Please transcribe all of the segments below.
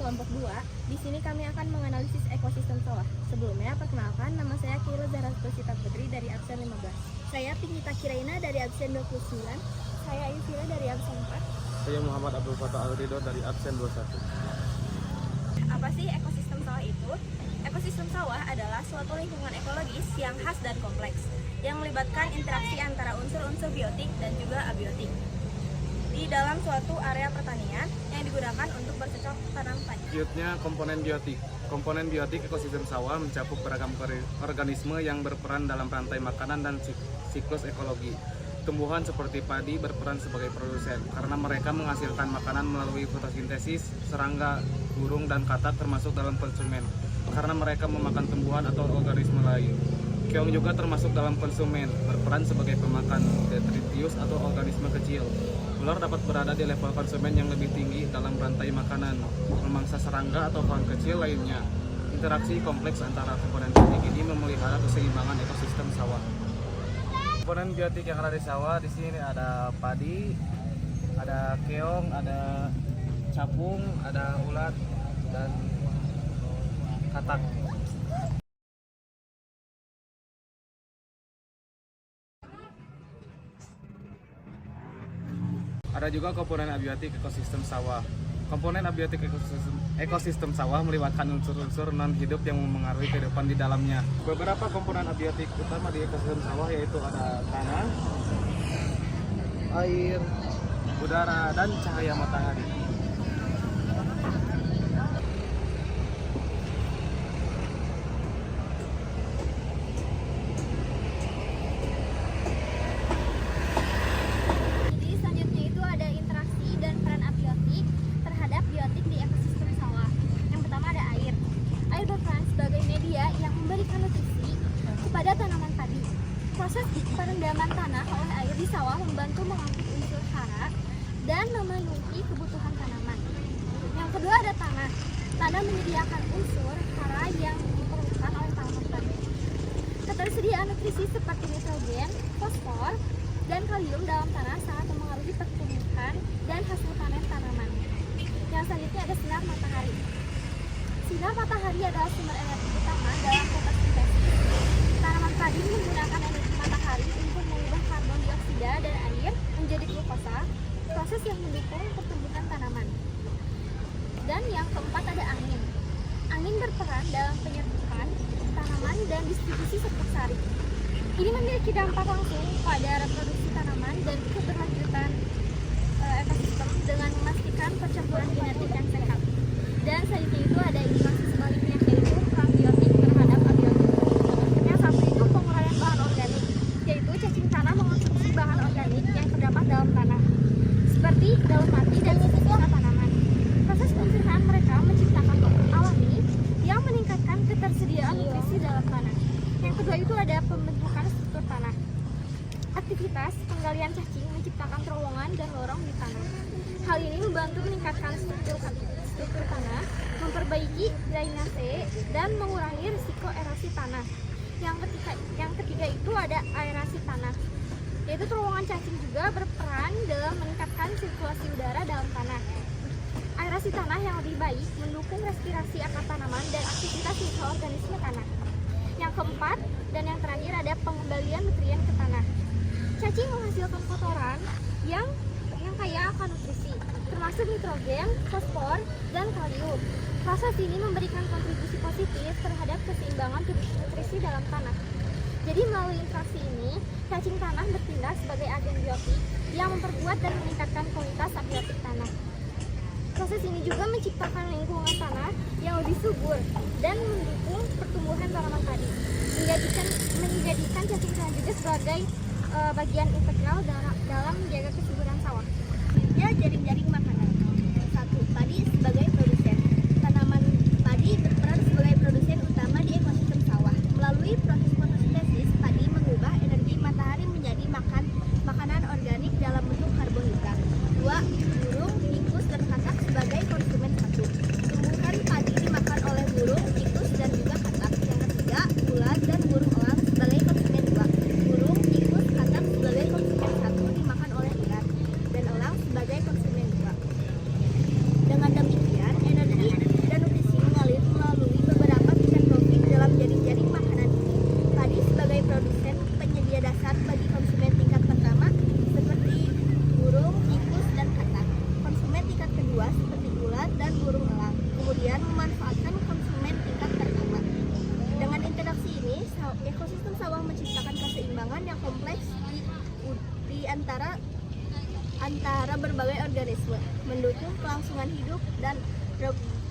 kelompok 2. Di sini kami akan menganalisis ekosistem sawah. Sebelumnya, perkenalkan, nama saya Kila Zahra Spesita Putri dari absen 15. Saya Pinita Kiraina dari absen 29. Saya Ayusila dari absen 4. Saya Muhammad Abdul Fatah Al-Ridho dari absen 21. Apa sih ekosistem sawah itu? Ekosistem sawah adalah suatu lingkungan ekologis yang khas dan kompleks, yang melibatkan interaksi antara unsur-unsur biotik dan juga abiotik di dalam suatu area pertanian yang digunakan untuk bercocok tanam padi. Selanjutnya, komponen biotik. Komponen biotik ekosistem sawah mencakup beragam organisme yang berperan dalam rantai makanan dan siklus ekologi. Tumbuhan seperti padi berperan sebagai produsen karena mereka menghasilkan makanan melalui fotosintesis. Serangga, burung, dan katak termasuk dalam konsumen karena mereka memakan tumbuhan atau organisme lain. Keong juga termasuk dalam konsumen, berperan sebagai pemakan detritus atau organisme kecil. Ular dapat berada di level konsumen yang lebih tinggi dalam rantai makanan, memangsa serangga atau hewan kecil lainnya. Interaksi kompleks antara komponen biotik ini memelihara keseimbangan ekosistem sawah. Komponen biotik yang ada di sawah di sini ada padi, ada keong, ada capung, ada ulat, dan katak. Ada juga komponen abiotik ekosistem sawah. Komponen abiotik ekosistem sawah melibatkan unsur-unsur non-hidup yang memengaruhi kehidupan di dalamnya. Beberapa komponen abiotik utama di ekosistem sawah yaitu ada tanah, air, udara, dan cahaya matahari. Pada tanaman padi, proses perendaman tanah oleh air di sawah membantu mengangkut unsur hara dan memenuhi kebutuhan tanaman. Yang kedua ada tanah. Tanah menyediakan unsur hara yang diperlukan oleh tanaman padi. Ketersediaan nutrisi seperti nitrogen, fosfor, dan kalium dalam tanah sangat mempengaruhi pertumbuhan dan hasil panen tanaman. Yang selanjutnya ada sinar matahari. Sinar matahari adalah sumber energi utama dalam fotosintesis. Tanaman padi menggunakan energi matahari untuk mengubah karbon dioksida dan air menjadi glukosa, proses yang mendukung pertumbuhan tanaman. Dan yang keempat ada angin. Angin berperan dalam penyerbukan tanaman dan distribusi serbuk sari. Ini memiliki dampak langsung pada reproduksi tanaman dan keberlanjutan ekosistem dengan memastikan percampuran genetik yang sehat. Dan selanjutnya itu ada interaksi sebaliknya, yaitu perang biotik terhadap abiotik. Yang satu itu penguraian bahan organik, yaitu cacing tanah mengonsumsi bahan organik yang terdapat dalam tanah, seperti daun mati dan sisa tanaman. Proses pencernaan mereka menciptakan pupuk alami yang meningkatkan ketersediaan nutrisi dalam tanah. Yang kedua itu ada pembentukan struktur tanah. Aktivitas penggalian cacing menciptakan terowongan dan lorong di tanah. Hal ini membantu meningkatkan struktur tanah, memperbaiki drainase, dan mengurangi risiko erosi tanah. Yang ketiga itu ada aerasi tanah, yaitu terowongan cacing juga berperan dalam meningkatkan sirkulasi udara dalam tanah. Aerasi tanah yang lebih baik mendukung respirasi akar tanaman dan aktivitas mikroorganisme tanah. Yang keempat dan yang terakhir ada pengembalian nutrien ke tanah. Cacing menghasilkan kotoran yang kaya akan nutrisi, termasuk nitrogen, fosfor, dan kalium. Proses ini memberikan kontribusi positif terhadap keseimbangan nutrisi dalam tanah. Jadi melalui interaksi ini, cacing tanah bertindak sebagai agen biotik yang memperkuat dan meningkatkan kualitas abiotik tanah. Proses ini juga menciptakan lingkungan tanah yang lebih subur dan mendukung pertumbuhan tanaman padi, menjadikan cacing tanah juga sebagai bagian integral dalam menjaga kesuburan sawah. Jaring-jaring makanan. 1. Padi sebagai produsen. Tanaman padi berperan sebagai produsen utama di ekosistem sawah. Melalui proses fotosintesis, padi mengubah energi matahari menjadi makanan organik dalam bentuk karbohidrat. 2. Burung, tikus, dan katak sebagai konsumen satu. Tumbuhan padi dimakan oleh burung, tikus, dan juga katak. Yang ketiga, ulat dan burung elang sebagai konsumen 2. Burung, tikus, katak sebagai konsumen 1 dimakan oleh ulat, dan elang sebagai konsumen 2. dan burung elang. Kemudian memanfaatkan konsumen tingkat pertama. Dengan interaksi ini, ekosistem sawah menciptakan keseimbangan yang kompleks di antara berbagai organisme, mendukung kelangsungan hidup dan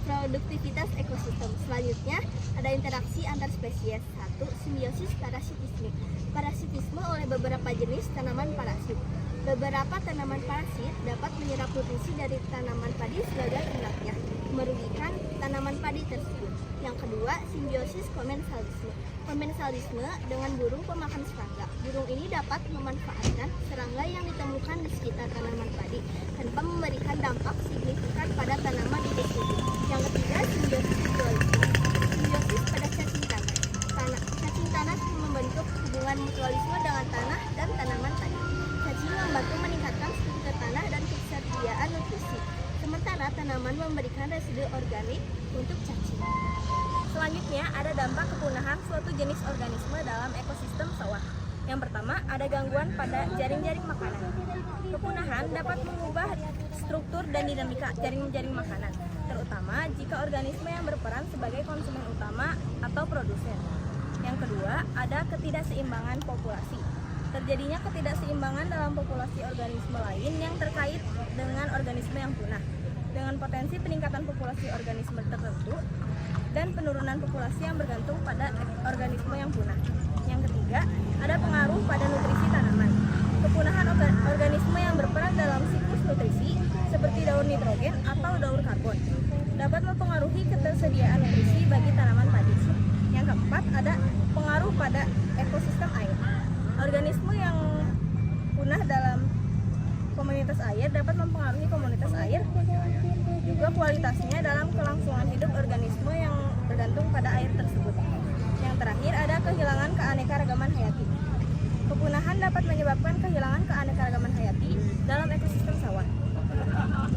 produktivitas ekosistem. Selanjutnya, ada interaksi antar spesies. 1. Simbiosis parasitisme. Parasitisme oleh beberapa jenis tanaman parasit. Beberapa tanaman parasit dapat menyerap nutrisi dari tanaman padi sebagai induknya, merugikan tanaman padi tersebut. Yang kedua, simbiosis komensalisme. Komensalisme dengan burung pemakan serangga. Burung ini dapat memanfaatkan serangga yang ditemukan di sekitar tanaman padi tanpa memberikan dampak signifikan pada tanaman itu sendiri. Yang ketiga, simbiosis mutualisme. Simbiosis pada cacing tanah. Cacing tanah membentuk hubungan mutualisme dengan tanah dan tanaman padi. Cacing membantu meningkatkan struktur tanah dan ketersediaan nutrisi, sementara tanaman memberikan residu organik untuk cacing. Selanjutnya, ada dampak kepunahan suatu jenis organisme dalam ekosistem sawah. Yang pertama, ada gangguan pada jaring-jaring makanan. Kepunahan dapat mengubah struktur dan dinamika jaring-jaring makanan, terutama jika organisme yang berperan sebagai konsumen utama atau produsen. Yang kedua, ada ketidakseimbangan populasi. Terjadinya ketidakseimbangan dalam populasi organisme lain yang terkait dengan organisme yang punah, dengan potensi peningkatan populasi organisme tertentu dan penurunan populasi yang bergantung pada organisme yang punah. Yang ketiga, ada pengaruh pada nutrisi tanaman. Kepunahan organisme yang berperan dalam siklus nutrisi seperti daur nitrogen atau daur karbon dapat mempengaruhi ketersediaan nutrisi bagi tanaman padi. Yang keempat, ada pengaruh pada ekosistem air. Organisme yang punah dalam komunitas air dapat mempengaruhi komunitas air, juga kualitasnya dalam kelangsungan hidup organisme yang bergantung pada air tersebut. Yang terakhir, ada kehilangan keanekaragaman hayati. Kepunahan dapat menyebabkan kehilangan keanekaragaman hayati dalam ekosistem sawah,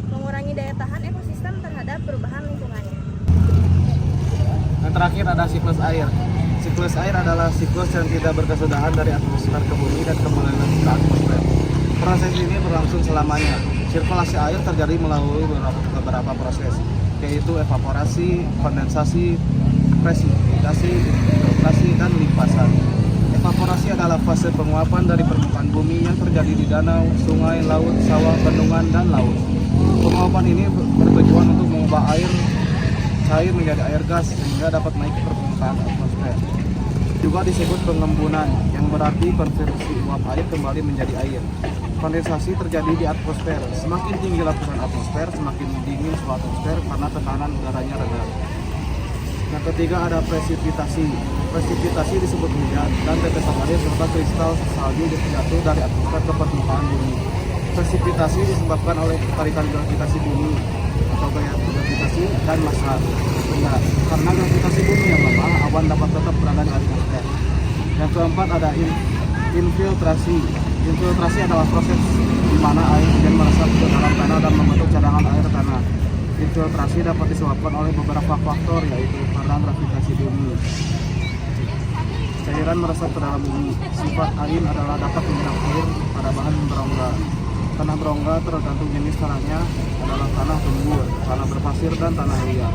mengurangi daya tahan ekosistem terhadap perubahan lingkungannya. Yang terakhir ada siklus air. Siklus air adalah siklus yang tidak berkesudahan dari atmosfer ke bumi dan kembali ke atmosfer. Proses ini berlangsung selamanya. Sirkulasi air terjadi melalui beberapa proses, yaitu evaporasi, kondensasi, presipitasi, infiltrasi, dan limpasan. Evaporasi adalah fase penguapan dari permukaan bumi yang terjadi di danau, sungai, laut, sawah, bendungan, dan laut. Penguapan ini bertujuan untuk mengubah air cair menjadi air gas sehingga dapat naik ke permukaan atmosfer. Juga disebut pengembunan, yang berarti konversi uap air kembali menjadi air. Kondensasi terjadi di atmosfer. Semakin tinggi lapisan atmosfer, semakin dingin suhu atmosfer karena tekanan udaranya rendah. Yang ketiga ada presipitasi. Presipitasi disebut hujan dan tetesan air serta kristal salju jatuh dari atmosfer ke permukaan bumi. Presipitasi disebabkan oleh ketarikan gravitasi bumi atau gaya gravitasi dan massa benda. Karena gravitasi bumi yang lemah, awan dapat tetap berada di atmosfer. Yang keempat ada infiltrasi. Infiltrasi adalah proses di mana air hujan meresap ke dalam tanah dan membentuk cadangan air tanah. Infiltrasi dapat disebabkan oleh beberapa faktor, yaitu karena gravitasi bumi, cairan meresap ke dalam bumi. Sifat angin adalah dapat menyerap air pada bahan berongga. Tanah berongga tergantung jenis tanahnya adalah tanah gembur, tanah berpasir, dan tanah liat.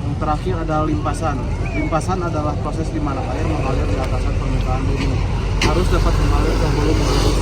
Yang terakhir ada limpasan. Limpasan adalah proses di mana air mengalir di atas permukaan bumi. Harus dapat mengalir ke hulu melalui